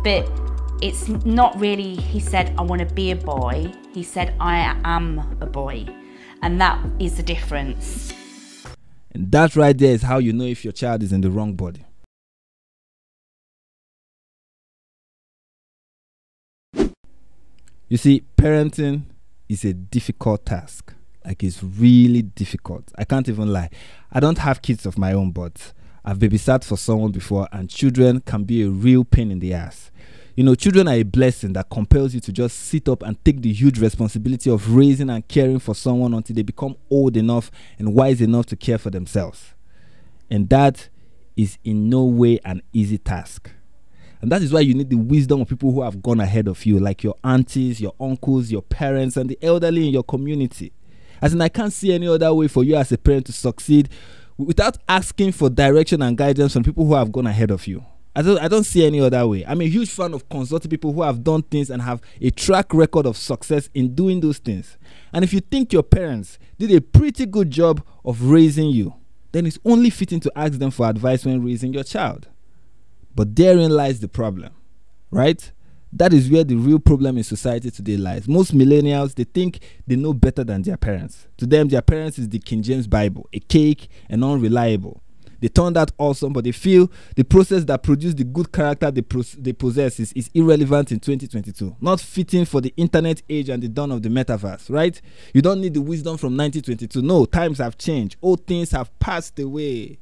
But it's not really, he said, I want to be a boy. He said, I am a boy. And that is the difference. And that right there is how you know if your child is in the wrong body. You see, parenting is a difficult task. Like, it's really difficult. I can't even lie. I don't have kids of my own, but I've babysat for someone before, and children can be a real pain in the ass. You know, children are a blessing that compels you to just sit up and take the huge responsibility of raising and caring for someone until they become old enough and wise enough to care for themselves. And that is in no way an easy task. And that is why you need the wisdom of people who have gone ahead of you, like your aunties, your uncles, your parents, and the elderly in your community. As in, I can't see any other way for you as a parent to succeed without asking for direction and guidance from people who have gone ahead of you. I don't see any other way. I'm a huge fan of consulting people who have done things and have a track record of success in doing those things. And if you think your parents did a pretty good job of raising you, then it's only fitting to ask them for advice when raising your child. But therein lies the problem, right? That is where the real problem in society today lies. Most millennials, they think they know better than their parents. To them, their parents is the King James Bible, a cake and unreliable. They turned out awesome, but they feel the process that produced the good character they possess is irrelevant in 2022. Not fitting for the internet age and the dawn of the metaverse, right? You don't need the wisdom from 1922. No, times have changed. Old things have passed away,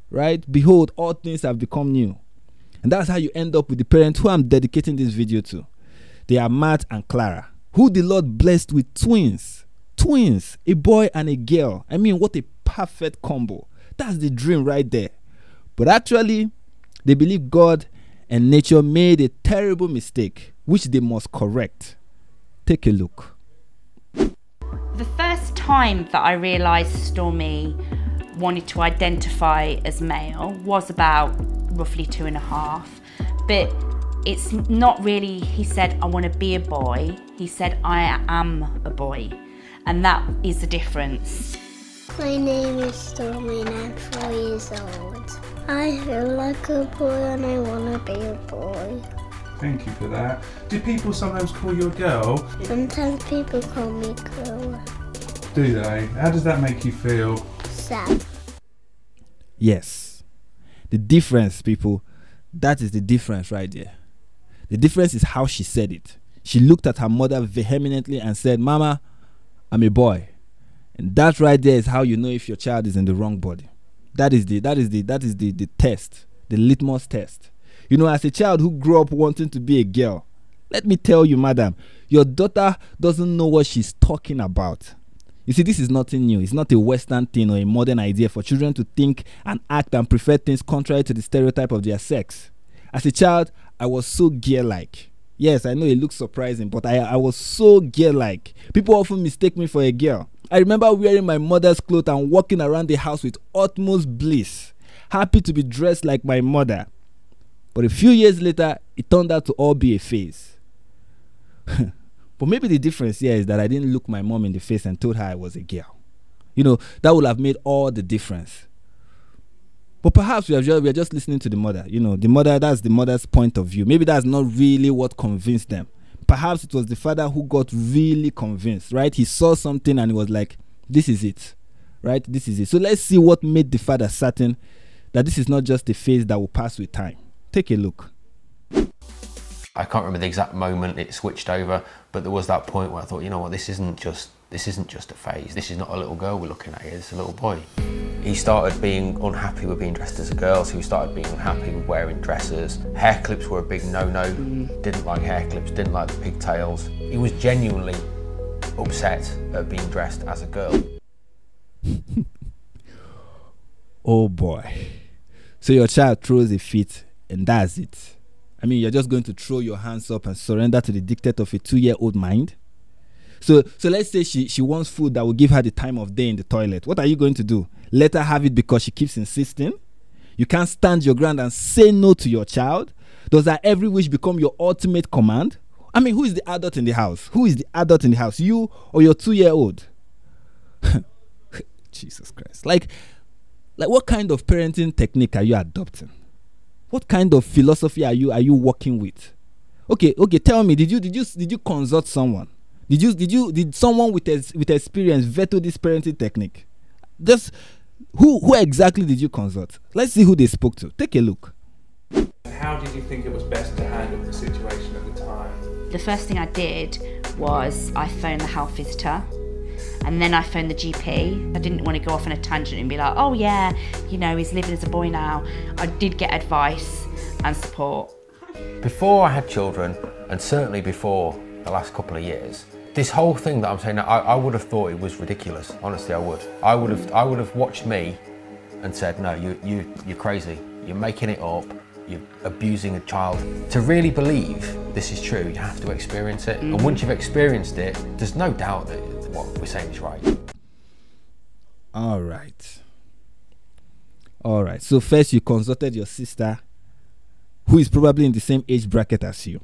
right? Behold, all things have become new. And that's how you end up with the parents who I'm dedicating this video to. They are Matt and Clara, who the Lord blessed with twins. Twins, a boy and a girl. I mean, what a perfect combo. That's the dream right there. But actually, they believe God and nature made a terrible mistake, which they must correct. Take a look. The first time that I realised Stormy wanted to identify as male was about roughly 2.5. But it's not really, he said, I want to be a boy. He said, I am a boy. And that is the difference. My name is Stormy and I'm 4 years old. I feel like a boy and I want to be a boy. Thank you for that. Do people sometimes call you a girl? Sometimes people call me girl. Do they? How does that make you feel? Sad. Yes. The difference, people, that is the difference right there. The difference is how she said it. She looked at her mother vehemently and said, Mama, I'm a boy. And that right there is how you know if your child is in the wrong body. That is the test, the litmus test. You know, as a child who grew up wanting to be a girl, let me tell you, madam, your daughter doesn't know what she's talking about. You see, this is nothing new. It's not a Western thing or a modern idea for children to think and act and prefer things contrary to the stereotype of their sex. As a child, I was so girl-like. Yes, I know it looks surprising, but I was so girl-like. People often mistake me for a girl. I remember wearing my mother's clothes and walking around the house with utmost bliss, happy to be dressed like my mother. But a few years later, it turned out to all be a phase. But maybe the difference here is that I didn't look my mom in the face and told her I was a girl. You know, that would have made all the difference. But perhaps we are just listening to the mother. You know, the mother, that's the mother's point of view. Maybe that's not really what convinced them. Perhaps it was the father who got really convinced, right? He saw something and he was like, this is it, right? This is it. So let's see what made the father certain that this is not just a phase that will pass with time. Take a look. I can't remember the exact moment it switched over, but there was that point where I thought, you know what, this isn't just a phase. This is not a little girl we're looking at here, it's a little boy. He started being unhappy with being dressed as a girl, so he started being unhappy with wearing dresses. Hair clips were a big no-no, didn't like hair clips, didn't like the pigtails. He was genuinely upset at being dressed as a girl. Oh boy. So your child throws a fit and that's it. I mean, you're just going to throw your hands up and surrender to the dictate of a 2-year-old mind? So let's say she wants food that will give her the time of day in the toilet. What are you going to do? Let her have it because she keeps insisting? You can't stand your ground and say no to your child? Does her every wish become your ultimate command? I mean, who is the adult in the house? Who is the adult in the house? You or your 2-year-old? Jesus Christ. Like what kind of parenting technique are you adopting? What kind of philosophy are you working with? Okay, tell me, did you consult someone? Did someone with experience veto this parenting technique? Just who exactly did you consult? Let's see who they spoke to. Take a look. How did you think it was best to handle the situation at the time? The first thing I did was I phoned the health visitor, and then I phoned the GP. I didn't want to go off on a tangent and be like, oh yeah, you know, he's living as a boy now. I did get advice and support. Before I had children, and certainly before the last couple of years, this whole thing that I'm saying now, I would have thought it was ridiculous. Honestly, I would. I would have watched me and said, no, you're crazy. You're making it up. You're abusing a child. To really believe this is true, you have to experience it. And once you've experienced it, there's no doubt that what we're saying is right. All right. So first you consulted your sister, who is probably in the same age bracket as you,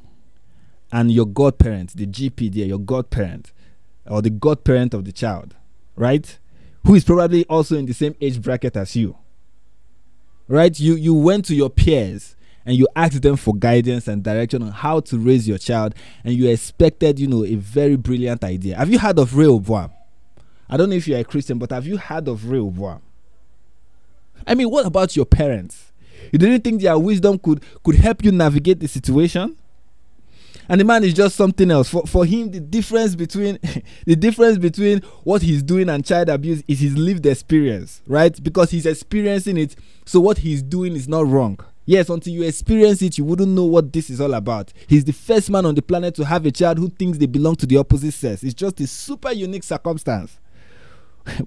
and your godparent, the GP there, your godparent, or the godparent of the child, right? Who is probably also in the same age bracket as you, right? You went to your peers and you asked them for guidance and direction on how to raise your child, and you expected, a very brilliant idea. Have you heard of revolves? I don't know if you're a Christian, but have you heard of revolves? I mean, what about your parents? You didn't think their wisdom could help you navigate the situation? And the man is just something else. For him, the difference between what he's doing and child abuse is his lived experience, right? Because he's experiencing it, so what he's doing is not wrong. Yes, until you experience it, you wouldn't know what this is all about. He's the first man on the planet to have a child who thinks they belong to the opposite sex. It's just a super unique circumstance.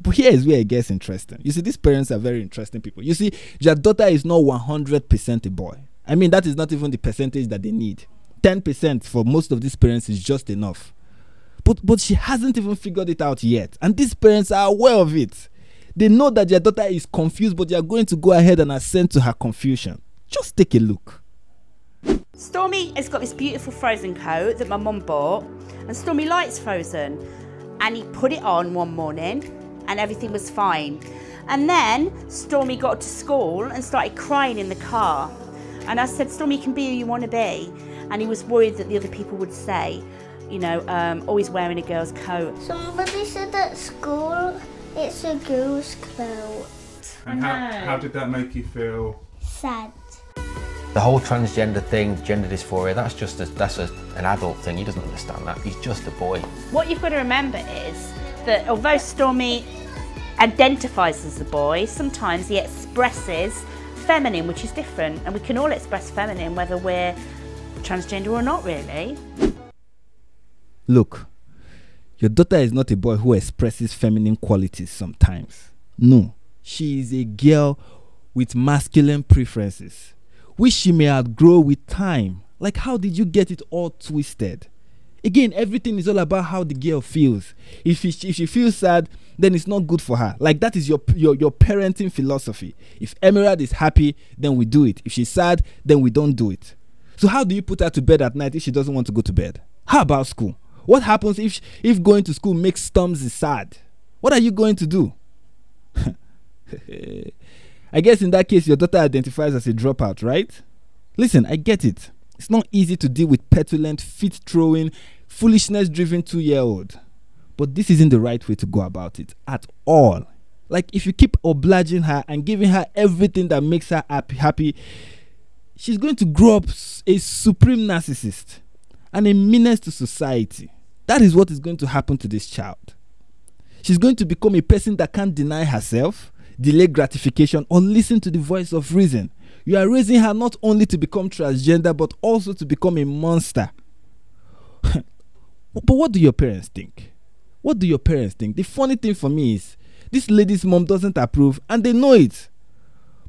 But here is where it gets interesting. You see, these parents are very interesting people. You see, their daughter is not 100% a boy. I mean, that is not even the percentage that they need. 10% for most of these parents is just enough. But she hasn't even figured it out yet. And these parents are aware of it. They know that their daughter is confused, but they are going to go ahead and assent to her confusion. Just take a look. Stormy has got this beautiful Frozen coat that my mum bought, and Stormy likes Frozen. And he put it on one morning, and everything was fine. And then Stormy got to school and started crying in the car. And I said, Stormy, you can be who you want to be. And he was worried that the other people would say, always wearing a girl's coat. Somebody said at school it's a girl's coat. And how did that make you feel? Sad. The whole transgender thing, gender dysphoria, that's an adult thing. He doesn't understand that. He's just a boy. What you've got to remember is that although Stormy identifies as a boy, sometimes he expresses feminine, which is different. And we can all express feminine whether we're transgender or not, really. Look, your daughter is not a boy who expresses feminine qualities sometimes. No, she is a girl with masculine preferences, which she may outgrow with time. Like, how did you get it all twisted? Again, everything is all about how the girl feels. If she feels sad, then it's not good for her. Like, that is your parenting philosophy. If Emerald is happy, then we do it. If she's sad, then we don't do it. So how do you put her to bed at night if she doesn't want to go to bed? How about school? What happens if going to school makes Stormzy sad? What are you going to do? I guess in that case, your daughter identifies as a dropout, right? Listen, I get it. It's not easy to deal with petulant, fit-throwing, foolishness-driven 2-year-old. But this isn't the right way to go about it at all. Like, if you keep obliging her and giving her everything that makes her happy, she's going to grow up a supreme narcissist and a menace to society. That is what is going to happen to this child. She's going to become a person that can't deny herself, delay gratification, or listen to the voice of reason. You are raising her not only to become transgender, but also to become a monster. But what do your parents think? What do your parents think? The funny thing for me is, this lady's mom doesn't approve, and they know it.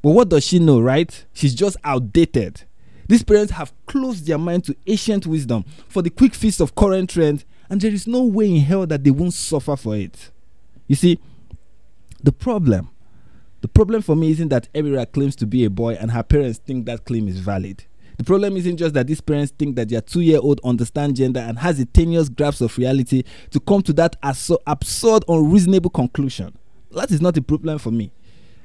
But what does she know, right? She's just outdated. These parents have closed their mind to ancient wisdom for the quick fix of current trend, and there is no way in hell that they won't suffer for it. You see, the problem for me isn't that Emira claims to be a boy and her parents think that claim is valid. The problem isn't just that these parents think that their 2-year-old understands gender and has a tenuous grasp of reality to come to that absurd, unreasonable conclusion. That is not a problem for me.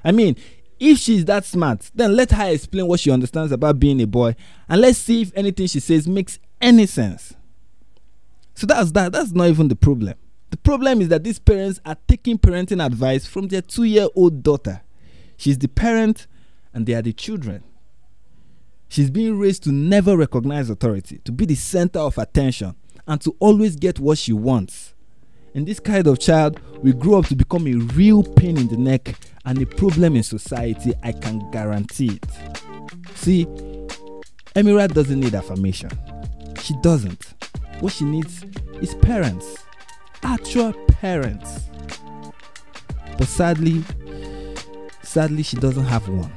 I mean, if she's that smart, then let her explain what she understands about being a boy, and let's see if anything she says makes any sense. So that's that. That's not even the problem. The problem is that these parents are taking parenting advice from their 2-year-old daughter. She's the parent and they are the children. She's being raised to never recognize authority, to be the center of attention, and to always get what she wants. And this kind of child will grow up to become a real pain in the neck and a problem in society, I can guarantee it. See, Emira doesn't need affirmation. She doesn't. What she needs is parents. Actual parents. But sadly, she doesn't have one.